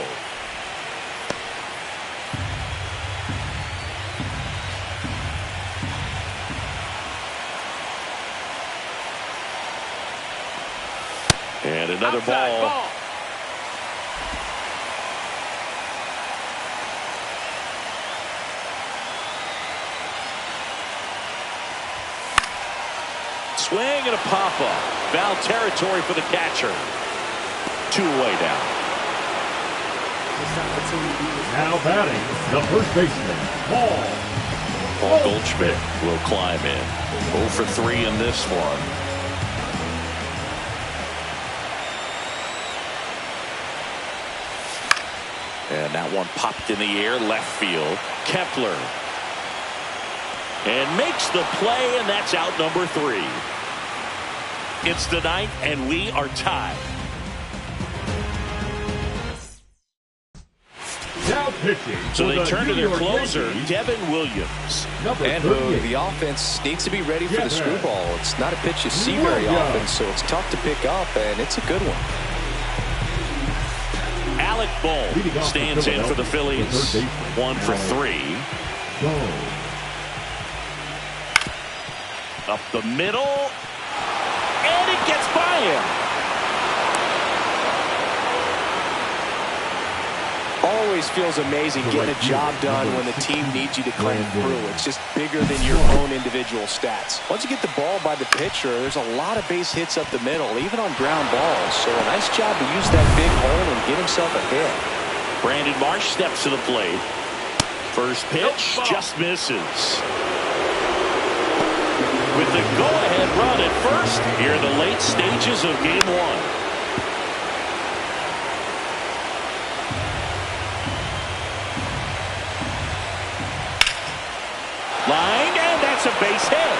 B: And another ball. Swing and a pop-up. Foul territory for the catcher. 2 away now.
D: Now batting, the first baseman,
B: Paul Goldschmidt will climb in. 0 for 3 in this one. And that one popped in the air, left field. Kepler And makes the play, and that's out number 3. It's the 9th, and we are tied.
D: Now pitching.
B: So they turn to their closer, Devin Williams.
C: And the offense needs to be ready for the screwball. It's not a pitch you see very often, so it's tough to pick up, and it's a good one.
B: Alec Bohm stands in for the Phillies. 1 for 3. Up the middle, and it gets by him.
C: Always feels amazing getting a job done when the team needs you to come through. It's just bigger than your own individual stats. Once you get the ball by the pitcher, there's a lot of base hits up the middle, even on ground balls. So a nice job to use that big hole and get himself a hit.
B: Brandon Marsh steps to the plate. First pitch just misses. With the go-ahead run at first here in the late stages of Game 1. Line, and that's a base hit.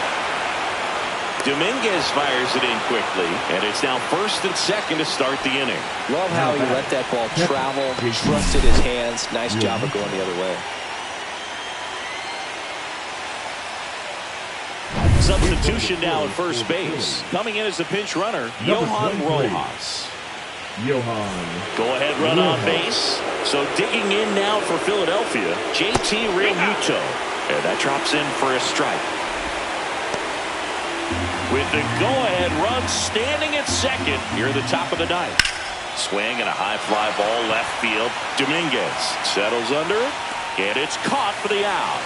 B: Dominguez fires it in quickly, and it's now 1st and 2nd to start the inning.
C: Love how he let that ball travel, trusted his hands. Nice job of going the other way.
B: Substitution now at first base. Coming in as a pinch runner, Johan Rojas. Go-ahead run on base. So digging in now for Philadelphia, JT Realmuto. And that drops in for a strike. With the go-ahead run standing at second near the top of the 9th. Swing and a high fly ball left field. Dominguez settles under it, and it's caught for the out.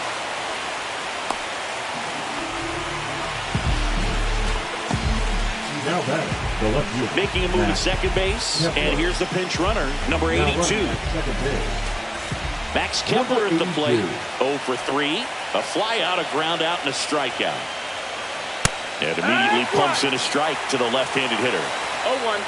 D: Now batting, the left field.
B: Making a move at second base, and here's the pinch runner, number 82. Max Kepler at the plate. 0 for 3. A fly out, a ground out, and a strikeout. And immediately pumps in a strike to the left-handed hitter.
E: 0-1.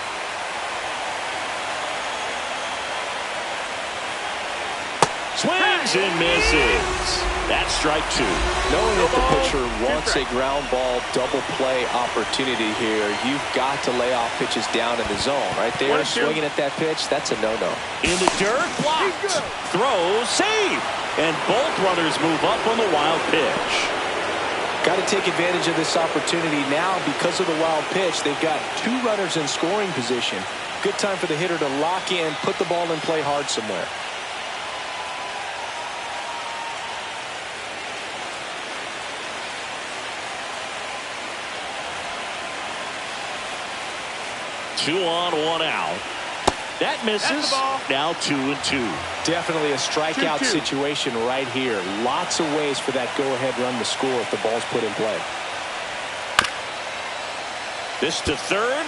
B: Swings and misses. That's strike 2.
C: Knowing that the pitcher wants a ground ball double play opportunity here, you've got to lay off pitches down in the zone. Right there, swinging at that pitch, that's a no-no.
B: In the dirt, blocked. Throws, save. And both runners move up on the wild pitch.
C: Got to take advantage of this opportunity now because of the wild pitch. They've got 2 runners in scoring position. Good time for the hitter to lock in, put the ball in play hard somewhere.
B: Two on, 1 out. That misses. Now 2-2.
C: Definitely a strikeout situation right here. Lots of ways for that go-ahead run to score if the ball's put in play.
B: This to third.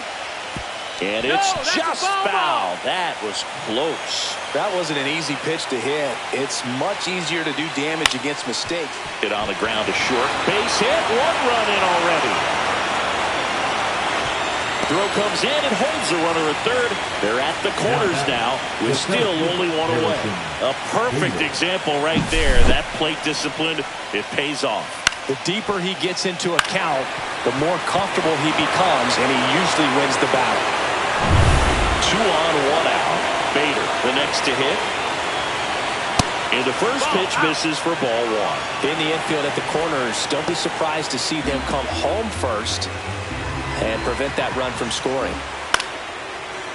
B: And it's just foul. That was close.
C: That wasn't an easy pitch to hit. It's much easier to do damage against mistakes.
B: Hit on the ground to short. Base hit. 1 run in already. Throw comes in and holds the runner at third. They're at the corners now with still only 1 away. A perfect example right there. That plate discipline, it pays off.
C: The deeper he gets into a count, the more comfortable he becomes, and he usually wins the battle.
B: 2 on, 1 out. Bader, the next to hit. And the first pitch misses for ball 1.
C: In the infield at the corners, don't be surprised to see them come home first and prevent that run from scoring.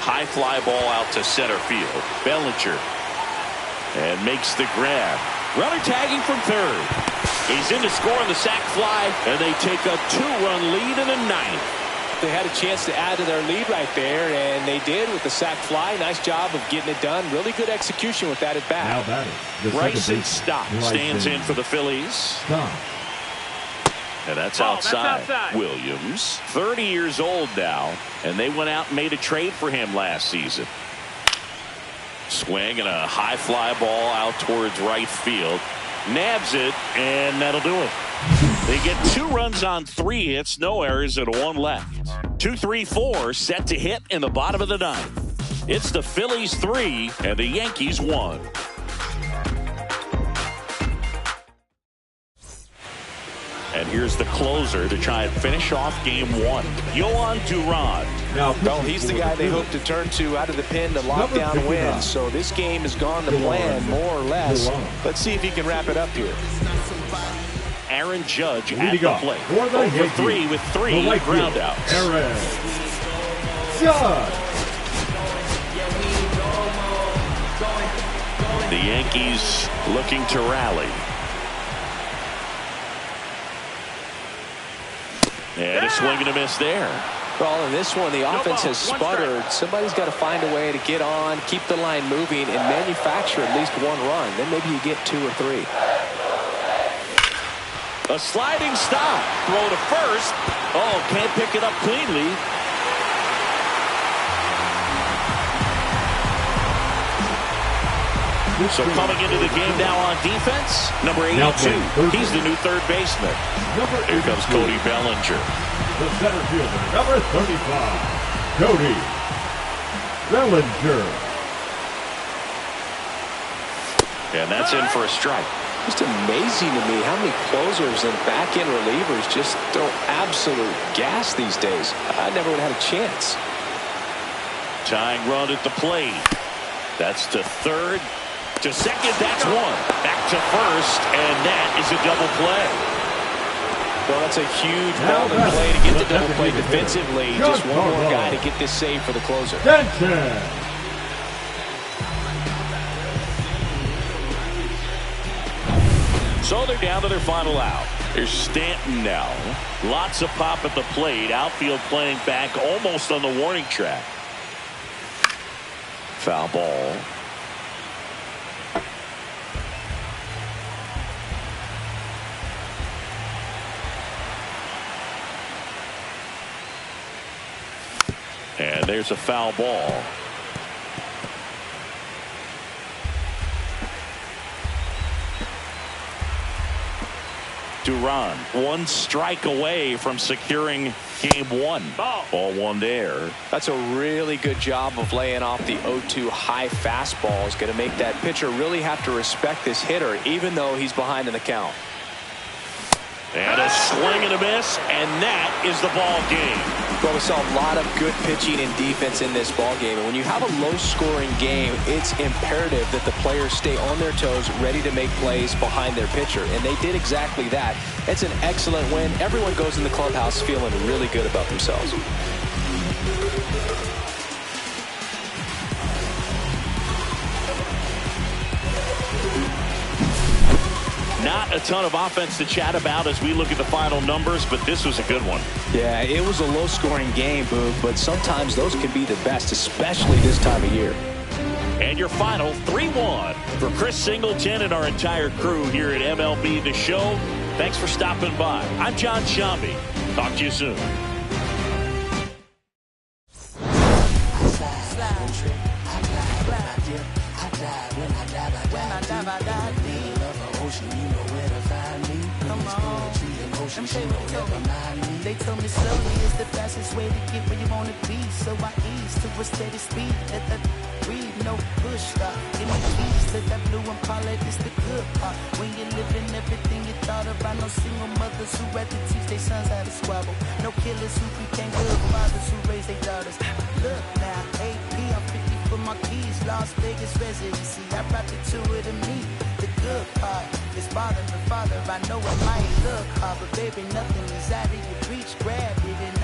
B: High fly ball out to center field. Bellinger. And makes the grab. Runner tagging from third. He's in to score on the sac fly, and they take a 2-run lead in the 9th.
C: They had a chance to add to their lead right there, and they did with the sac fly. Nice job of getting it done. Really good execution with that at bat.
D: Now batting,
B: Bryson Stott stands in for the Phillies. And that's outside. Williams, 30 years old now, and they went out and made a trade for him last season. Swing and a high fly ball out towards right field. Nabs it, and that'll do it. They get 2 runs on 3 hits, no errors, and 1 left. 2-3-4 set to hit in the bottom of the 9th. It's the Phillies 3 and the Yankees 1. And here's the closer to try and finish off game one. Yohan Duran.
C: Well, he's the guy they hope to turn to out of the pen to lock down wins. So this game has gone to plan, more or less. Let's see if he can wrap it up here.
B: Aaron Judge at the plate.
D: Over
B: 3 with 3 ground outs.
D: Aaron Judge.
B: The Yankees looking to rally. And a swing and a miss there.
C: Well, in this one, the offense has sputtered. Somebody's got to find a way to get on, keep the line moving, and manufacture at least one run. Then maybe you get 2 or 3.
B: A sliding stop. Throw to first. Oh, can't pick it up cleanly. So coming into the game now on defense, number 82. He's the new third baseman. Here comes Cody Bellinger.
D: The center fielder, number 35, Cody Bellinger.
B: And that's in for a strike.
C: Just amazing to me how many closers and back-end relievers just throw absolute gas these days. I never would have had a chance.
B: Tying run at the plate. That's to third. To second, that's one. Back to first, and that is a double play.
C: Well, that's a huge ball in play to get the double play defensively. Just one more guy to get this save for the closer.
B: So they're down to their final out. Here's Stanton now. Lots of pop at the plate. Outfield playing back almost on the warning track. Foul ball. And there's a foul ball. Duran, one strike away from securing game one. Ball one there.
C: That's a really good job of laying off the 0-2 high fastball. Is going to make that pitcher really have to respect this hitter, even though he's behind in the count.
B: And a swing and a miss, and that is the ball game.
C: Well, we saw a lot of good pitching and defense in this ball game. And when you have a low-scoring game, it's imperative that the players stay on their toes, ready to make plays behind their pitcher. And they did exactly that. It's an excellent win. Everyone goes in the clubhouse feeling really good about themselves.
B: Not a ton of offense to chat about as we look at the final numbers, but this was a good one.
C: Yeah, it was a low-scoring game, Boog, but sometimes those can be the best, especially this time of year.
B: And your final 3-1 for Chris Singleton and our entire crew here at MLB The Show. Thanks for stopping by. I'm John Shambi. Talk to you soon.
F: They told me slowly is the fastest way to get where you want to be. So I ease to a steady speed. Let that breathe, no push stop. Give me keys to that blue and pilot, it's the good part. When you're living everything you thought about. No single mothers who had to teach their sons how to squabble. No killers who became good fathers who raised their daughters. Look now, AP, I'm 50 for my keys. Las Vegas residency, I brought the two of them me. The good part is father and father. I know it might look hard, but baby, nothing is out of your reach. Grab it and